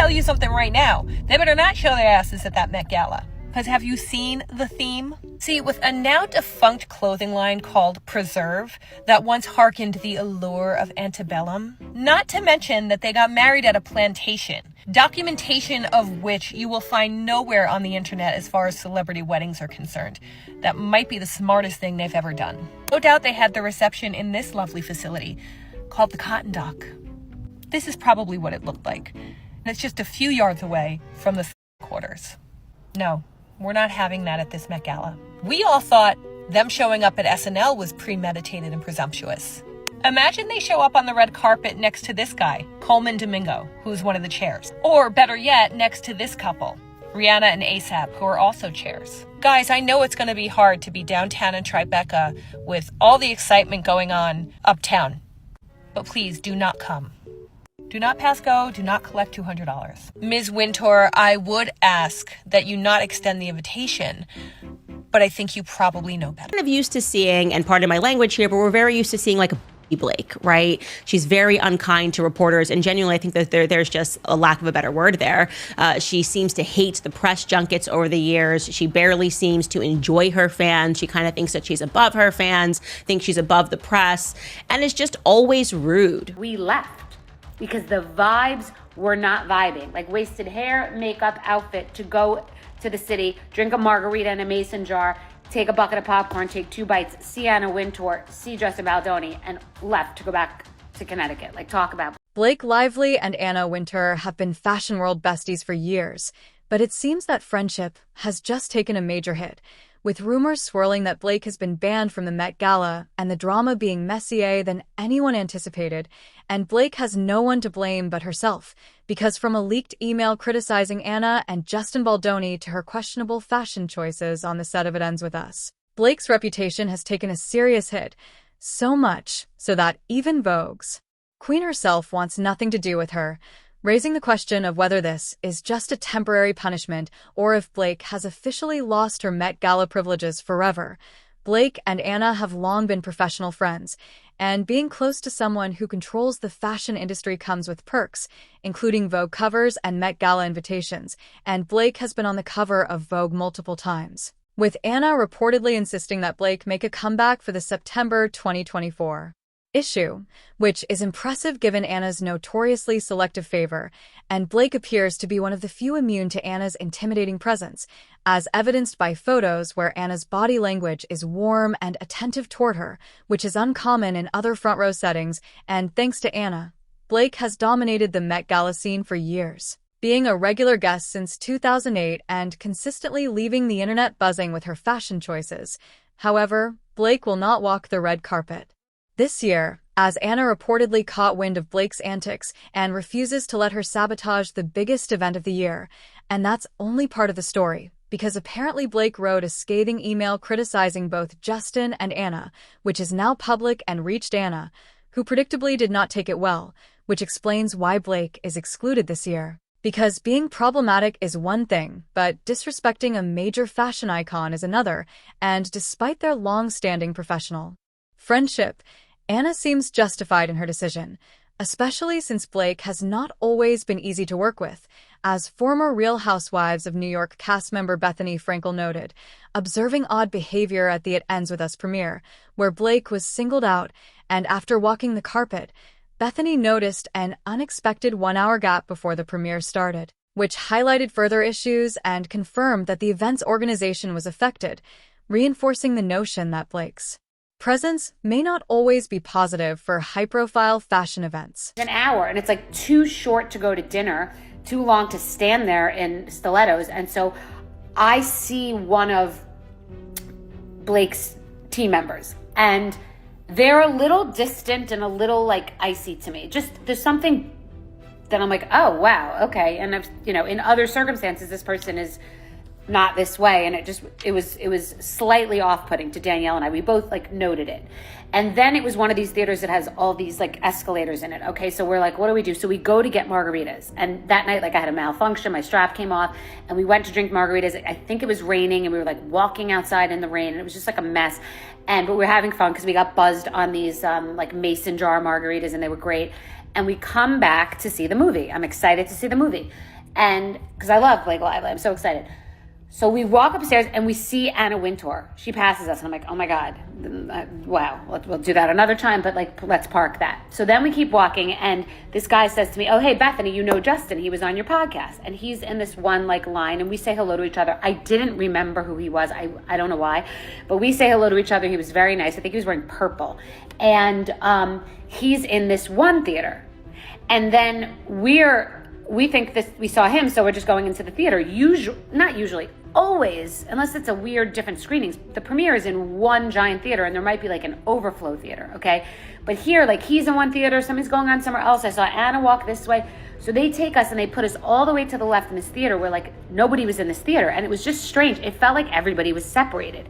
tell you something right now. They better not show their asses at that Met Gala. Because have you seen the theme? See, with a now defunct clothing line called Preserve that once hearkened the allure of antebellum, not to mention that they got married at a plantation, documentation of which you will find nowhere on the internet as far as celebrity weddings are concerned. That might be the smartest thing they've ever done. No doubt they had the reception in this lovely facility called the Cotton Dock. This is probably what it looked like. And it's just a few yards away from the quarters. No. We're not having that at this Met Gala. We all thought them showing up at SNL was premeditated and presumptuous. Imagine they show up on the red carpet next to this guy, Coleman Domingo, who's one of the chairs. Or better yet, next to this couple, Rihanna and ASAP, who are also chairs. Guys, I know it's going to be hard to be downtown in Tribeca with all the excitement going on uptown. But please do not come. Do not pass go. Do not collect $200. Ms. Wintour, I would ask that you not extend the invitation, but I think you probably know better. I'm kind of used to seeing, and pardon my language here, but we're very used to seeing like a Blake, right? She's very unkind to reporters, and genuinely I think that there's just a lack of a better word there. She seems to hate the press junkets over the years. She barely seems to enjoy her fans. She kind of thinks that she's above her fans, thinks she's above the press, and is just always rude. We left because the vibes were not vibing. Like wasted hair, makeup, outfit to go to the city, drink a margarita in a mason jar, take a bucket of popcorn, take 2 bites, see Anna Wintour, see Justin Baldoni, and left to go back to Connecticut. Like, talk about. Blake Lively and Anna Wintour have been fashion world besties for years, but it seems that friendship has just taken a major hit, with rumors swirling that Blake has been banned from the Met Gala and the drama being messier than anyone anticipated, and Blake has no one to blame but herself, because from a leaked email criticizing Anna and Justin Baldoni to her questionable fashion choices on the set of It Ends With Us, Blake's reputation has taken a serious hit, so much so that even Vogue's Queen herself wants nothing to do with her, raising the question of whether this is just a temporary punishment or if Blake has officially lost her Met Gala privileges forever. Blake and Anna have long been professional friends, and being close to someone who controls the fashion industry comes with perks, including Vogue covers and Met Gala invitations, and Blake has been on the cover of Vogue multiple times, with Anna reportedly insisting that Blake make a comeback for the September 2024 issue, which is impressive given Anna's notoriously selective favor, and Blake appears to be one of the few immune to Anna's intimidating presence, as evidenced by photos where Anna's body language is warm and attentive toward her, which is uncommon in other front row settings, and thanks to Anna, Blake has dominated the Met Gala scene for years, being a regular guest since 2008 and consistently leaving the internet buzzing with her fashion choices. However, Blake will not walk the red carpet this year, as Anna reportedly caught wind of Blake's antics and refuses to let her sabotage the biggest event of the year. And that's only part of the story, because apparently Blake wrote a scathing email criticizing both Justin and Anna, which is now public and reached Anna, who predictably did not take it well, which explains why Blake is excluded this year. Because being problematic is one thing, but disrespecting a major fashion icon is another, and despite their long-standing professional friendship, Anna seems justified in her decision, especially since Blake has not always been easy to work with, as former Real Housewives of New York cast member Bethany Frankel noted, observing odd behavior at the It Ends With Us premiere, where Blake was singled out, and after walking the carpet, Bethany noticed an unexpected 1-hour gap before the premiere started, which highlighted further issues and confirmed that the event's organization was affected, reinforcing the notion that Blake's presence may not always be positive for high-profile fashion events. An hour, and it's like too short to go to dinner, too long to stand there in stilettos. And so I see one of Blake's team members, and they're a little distant and a little like icy to me. Just there's something that I'm like, oh wow, okay. And I've, in other circumstances, this person is not this way, and it was slightly off-putting to Danielle and I. We both like noted it. And then it was one of these theaters that has all these like escalators in it. Okay, so we're like, what do we do? So we go to get margaritas, and that night, like, I had a malfunction, my strap came off, and we went to drink margaritas. I think it was raining, and we were like walking outside in the rain, and it was just like a mess. But we were having fun because we got buzzed on these like mason jar margaritas, and they were great. And we come back to see the movie. I'm excited to see the movie. And because I love Blake Lively, I'm so excited. So we walk upstairs and we see Anna Wintour. She passes us and I'm like, oh my God, wow, we'll do that another time, but like, let's park that. So then we keep walking and this guy says to me, oh, hey, Bethany, you know Justin, he was on your podcast. And he's in this one like line and we say hello to each other. I didn't remember who he was. I don't know why, but we say hello to each other. He was very nice. I think he was wearing purple. And he's in this one theater. And then we think this, we saw him, so we're just going into the theater. Not usually, always, unless it's a weird different screenings, the premiere is in one giant theater and there might be like an overflow theater, okay? But here, like he's in one theater, something's going on somewhere else. I saw Anna walk this way. So they take us and they put us all the way to the left in this theater where like nobody was in this theater. And it was just strange. It felt like everybody was separated.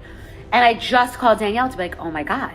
And I just called Danielle to be like, oh my God,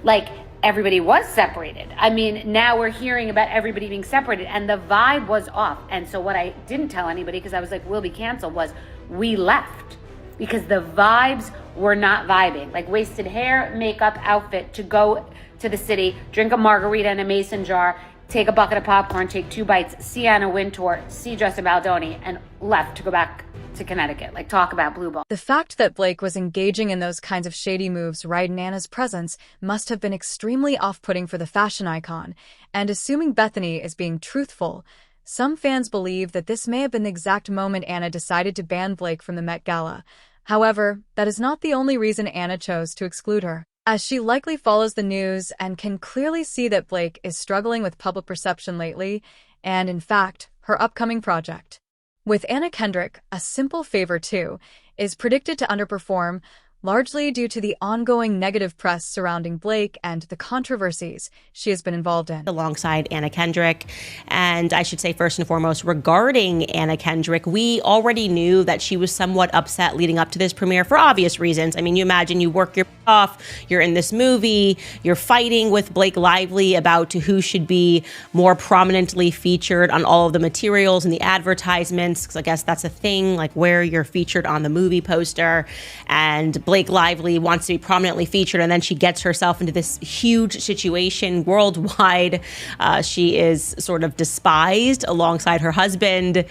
like everybody was separated. I mean, now we're hearing about everybody being separated and the vibe was off. And so what I didn't tell anybody, because I was like, we'll be canceled, was we left because the vibes were not vibing. Like wasted hair, makeup, outfit to go to the city, drink a margarita in a mason jar, take a bucket of popcorn, take 2 bites, see Anna Wintour, see Justin Baldoni, and left to go back to Connecticut, like talk about blue ball. The fact that Blake was engaging in those kinds of shady moves right in Anna's presence must have been extremely off-putting for the fashion icon, and assuming Bethany is being truthful, some fans believe that this may have been the exact moment Anna decided to ban Blake from the Met Gala. However, that is not the only reason Anna chose to exclude her, as she likely follows the news and can clearly see that Blake is struggling with public perception lately, and in fact, her upcoming project. With Anna Kendrick, A Simple Favor 2 is predicted to underperform, largely due to the ongoing negative press surrounding Blake and the controversies she has been involved in. Alongside Anna Kendrick, and I should say first and foremost, regarding Anna Kendrick, we already knew that she was somewhat upset leading up to this premiere for obvious reasons. I mean, you imagine you work your off, you're in this movie, you're fighting with Blake Lively about who should be more prominently featured on all of the materials and the advertisements, because I guess that's a thing, like where you're featured on the movie poster, and Blake Lively wants to be prominently featured, and then she gets herself into this huge situation worldwide. She is sort of despised alongside her husband,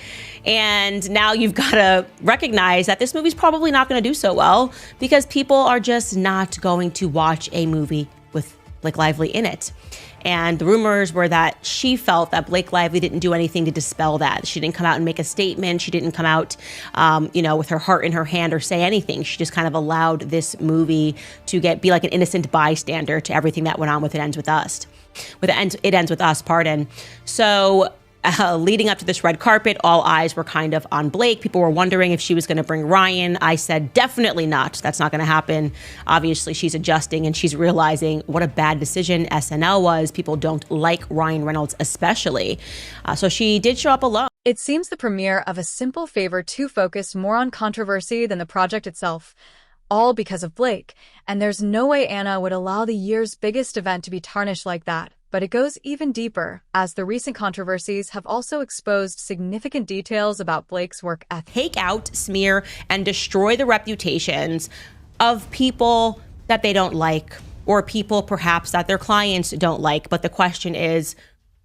and now you've got to recognize that this movie's probably not going to do so well because people are just not going to watch a movie with Blake Lively in it. And the rumors were that she felt that Blake Lively didn't do anything to dispel that. She didn't come out and make a statement. She didn't come out, with her heart in her hand or say anything. She just kind of allowed this movie to be like an innocent bystander to everything that went on with It Ends With Us. It Ends With Us, pardon. So leading up to this red carpet, all eyes were kind of on Blake. People were wondering if she was going to bring Ryan. I said, definitely not. That's not going to happen. Obviously, she's adjusting and she's realizing what a bad decision SNL was. People don't like Ryan Reynolds, especially. So she did show up alone. It seems the premiere of A Simple Favor 2 focused more on controversy than the project itself, all because of Blake. And there's no way Anna would allow the year's biggest event to be tarnished like that. But it goes even deeper, as the recent controversies have also exposed significant details about Blake's work ethic. Take out, smear, and destroy the reputations of people that they don't like, or people perhaps that their clients don't like. But the question is,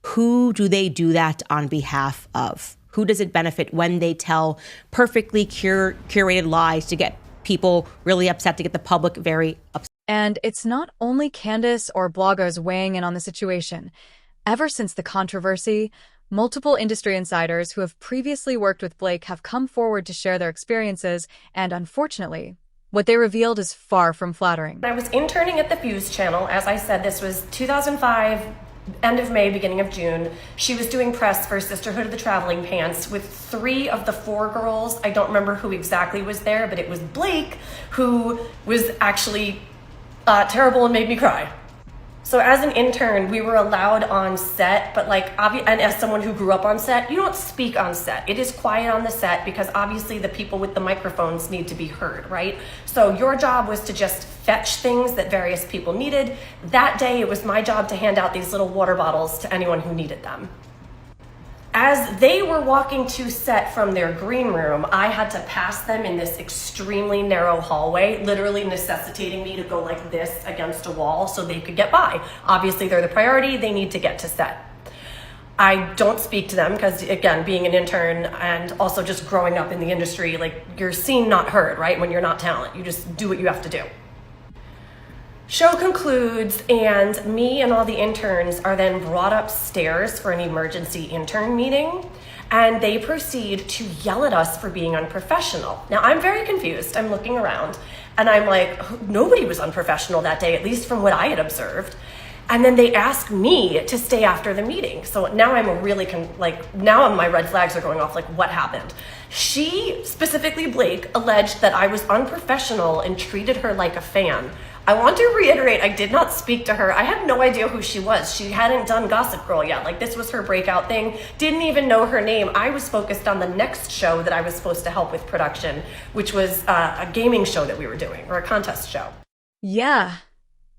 who do they do that on behalf of? Who does it benefit when they tell perfectly curated lies to get people really upset, to get the public very upset? And it's not only Candace or bloggers weighing in on the situation. Ever since the controversy, multiple industry insiders who have previously worked with Blake have come forward to share their experiences, and unfortunately, what they revealed is far from flattering. I was interning at the Fuse channel. As I said, this was 2005, end of May, beginning of June. She was doing press for Sisterhood of the Traveling Pants with 3 of the 4 girls. I don't remember who exactly was there, but it was Blake who was actually terrible and made me cry. So as an intern, we were allowed on set, but and as someone who grew up on set, you don't speak on set. It is quiet on the set because obviously the people with the microphones need to be heard, right? So your job was to just fetch things that various people needed. That day, it was my job to hand out these little water bottles to anyone who needed them. As they were walking to set from their green room, I had to pass them in this extremely narrow hallway, literally necessitating me to go like this against a wall so they could get by. Obviously, they're the priority. They need to get to set. I don't speak to them because, again, being an intern and also just growing up in the industry, like, you're seen, not heard, right? When you're not talent, you just do what you have to do. Show concludes, and me and all the interns are then brought upstairs for an emergency intern meeting, and they proceed to yell at us for being unprofessional. Now, I'm very confused. I'm looking around, and I'm like, nobody was unprofessional that day, at least from what I had observed. And then they ask me to stay after the meeting. So now I'm really, now my red flags are going off, like, what happened? She, specifically Blake, alleged that I was unprofessional and treated her like a fan. I want to reiterate, I did not speak to her. I had no idea who she was. She hadn't done Gossip Girl yet. Like, this was her breakout thing. Didn't even know her name. I was focused on the next show that I was supposed to help with production, which was a gaming show that we were doing, or a contest show. Yeah.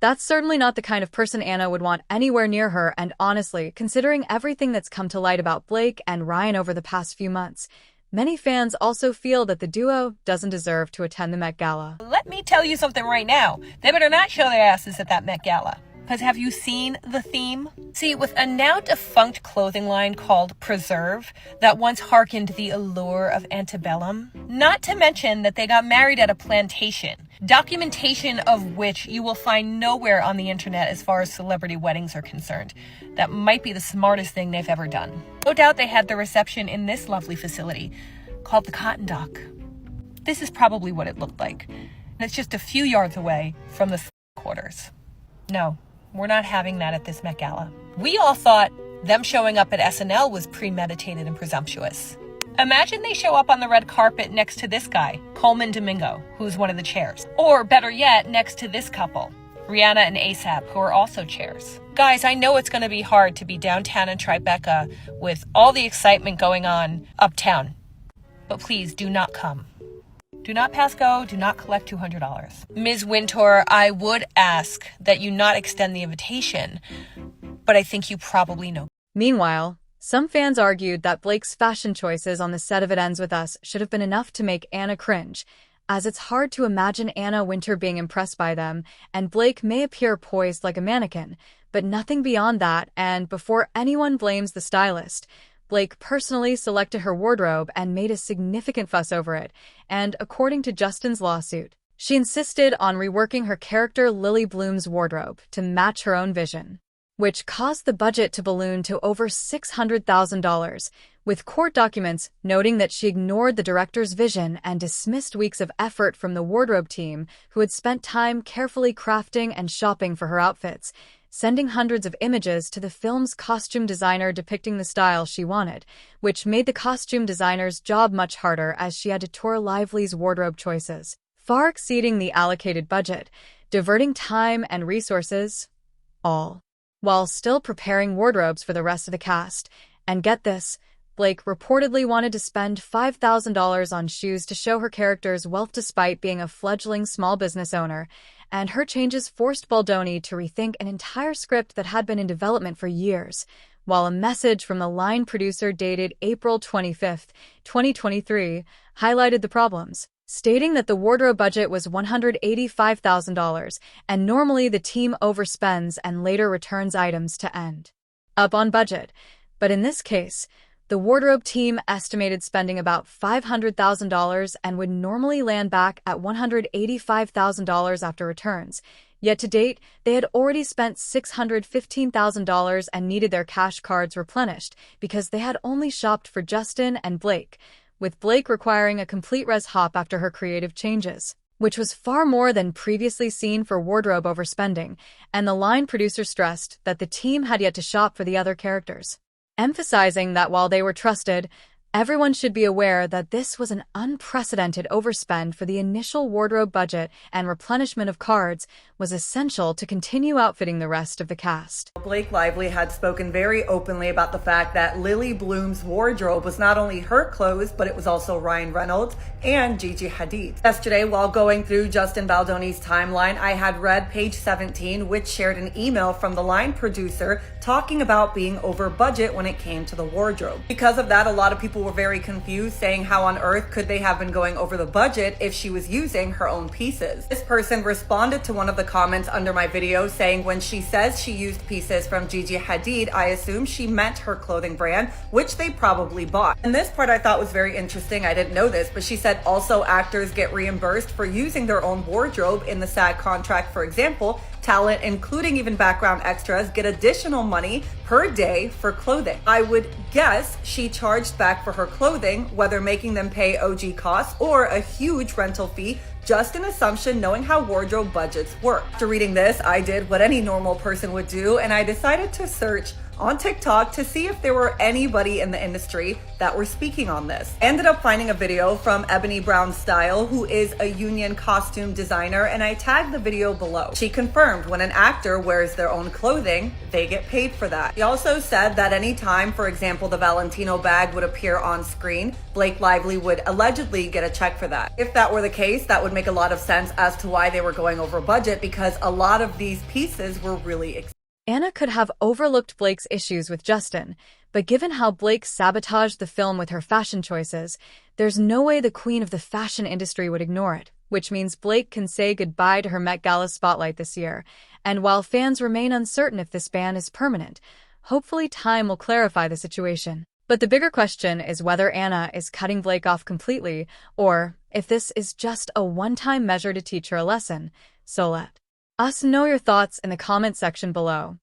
That's certainly not the kind of person Anna would want anywhere near her, and honestly, considering everything that's come to light about Blake and Ryan over the past few months, many fans also feel that the duo doesn't deserve to attend the Met Gala. Let me tell you something right now. They better not show their asses at that Met Gala. Because have you seen the theme? See, with a now defunct clothing line called Preserve that once hearkened the allure of antebellum, not to mention that they got married at a plantation, documentation of which you will find nowhere on the internet as far as celebrity weddings are concerned. That might be the smartest thing they've ever done. No doubt they had the reception in this lovely facility called the Cotton Dock. This is probably what it looked like. And it's just a few yards away from the quarters. No, we're not having that at this Met Gala. We all thought them showing up at SNL was premeditated and presumptuous. Imagine they show up on the red carpet next to this guy, Coleman Domingo, who's one of the chairs. Or better yet, next to this couple, Rihanna and ASAP, who are also chairs. Guys, I know it's going to be hard to be downtown in Tribeca with all the excitement going on uptown. But please do not come. Do not pass go. Do not collect $200. Ms. Wintour, I would ask that you not extend the invitation, but I think you probably know. Meanwhile, some fans argued that Blake's fashion choices on the set of It Ends With Us should have been enough to make Anna cringe, as it's hard to imagine Anna Wintour being impressed by them, and Blake may appear poised like a mannequin, but nothing beyond that, and before anyone blames the stylist, Blake personally selected her wardrobe and made a significant fuss over it, and according to Justin's lawsuit, she insisted on reworking her character Lily Bloom's wardrobe to match her own vision, which caused the budget to balloon to over $600,000, with court documents noting that she ignored the director's vision and dismissed weeks of effort from the wardrobe team who had spent time carefully crafting and shopping for her outfits, sending hundreds of images to the film's costume designer depicting the style she wanted, which made the costume designer's job much harder as she had to tour Lively's wardrobe choices, far exceeding the allocated budget, diverting time and resources, all while still preparing wardrobes for the rest of the cast. And get this, Blake reportedly wanted to spend $5,000 on shoes to show her character's wealth despite being a fledgling small business owner, and her changes forced Baldoni to rethink an entire script that had been in development for years, while a message from the line producer dated April 25, 2023, highlighted the problems, stating that the wardrobe budget was $185,000, and normally the team overspends and later returns items to end up on budget. But in this case, the wardrobe team estimated spending about $500,000 and would normally land back at $185,000 after returns. Yet to date, they had already spent $615,000 and needed their cash cards replenished because they had only shopped for Justin and Blake, with Blake requiring a complete res hop after her creative changes, which was far more than previously seen for wardrobe overspending, and the line producer stressed that the team had yet to shop for the other characters, emphasizing that while they were trusted, everyone should be aware that this was an unprecedented overspend for the initial wardrobe budget, and replenishment of cards was essential to continue outfitting the rest of the cast. Blake Lively had spoken very openly about the fact that Lily Bloom's wardrobe was not only her clothes, but it was also Ryan Reynolds and Gigi Hadid. Yesterday, while going through Justin Baldoni's timeline, I had read page 17, which shared an email from the line producer talking about being over budget when it came to the wardrobe. Because of that, a lot of people people were very confused, saying how on earth could they have been going over the budget if she was using her own pieces. This person responded to one of the comments under my video saying when she says she used pieces from Gigi Hadid, I assume she meant her clothing brand, which they probably bought. And this part I thought was very interesting. I didn't know this, but she said also actors get reimbursed for using their own wardrobe in the SAG contract. For example, talent, including even background extras, get additional money per day for clothing. I would guess she charged back for her clothing, whether making them pay OG costs or a huge rental fee, just an assumption knowing how wardrobe budgets work. After reading this, I did what any normal person would do, and I decided to search on TikTok to see if there were anybody in the industry that were speaking on this. I ended up finding a video from Ebony Brown Style, who is a union costume designer, and I tagged the video below. She confirmed when an actor wears their own clothing, they get paid for that. She also said that any time, for example, the Valentino bag would appear on screen, Blake Lively would allegedly get a check for that. If that were the case, that would make a lot of sense as to why they were going over budget, because a lot of these pieces were really expensive. Anna could have overlooked Blake's issues with Justin, but given how Blake sabotaged the film with her fashion choices, there's no way the queen of the fashion industry would ignore it, which means Blake can say goodbye to her Met Gala spotlight this year. And while fans remain uncertain if this ban is permanent, hopefully time will clarify the situation. But the bigger question is whether Anna is cutting Blake off completely, or if this is just a one-time measure to teach her a lesson. So let us know your thoughts in the comment section below.